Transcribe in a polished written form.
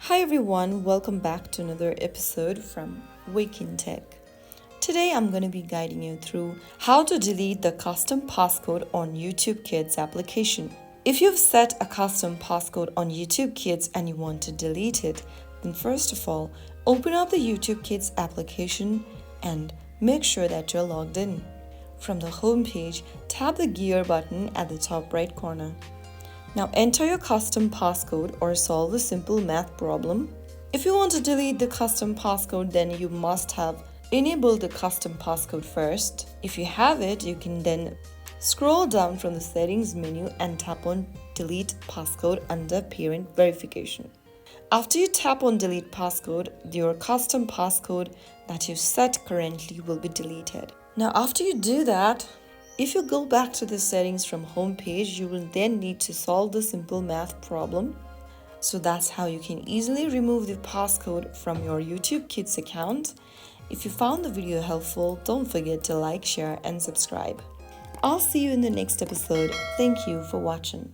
Hi everyone, welcome back to another episode from Wake&Tech. Today I'm going to be guiding you through how to delete the custom passcode on YouTube Kids application. If you've set a custom passcode on YouTube Kids and you want to delete it, then first of all, open up the YouTube Kids application and make sure that you're logged in. From the home page, tap the gear button at the top right corner. Now enter your custom passcode or solve a simple math problem. If you want to delete the custom passcode, then you must have enabled the custom passcode first. If you have it, you can then scroll down from the settings menu and tap on delete passcode under parent verification. After you tap on delete passcode, your custom passcode that you set currently will be deleted. Now after you do that, if you go back to the settings from home page, you will then need to solve the simple math problem. So that's how you can easily remove the passcode from your YouTube Kids account. If you found the video helpful, don't forget to like, share and subscribe. I'll see you in the next episode. Thank you for watching.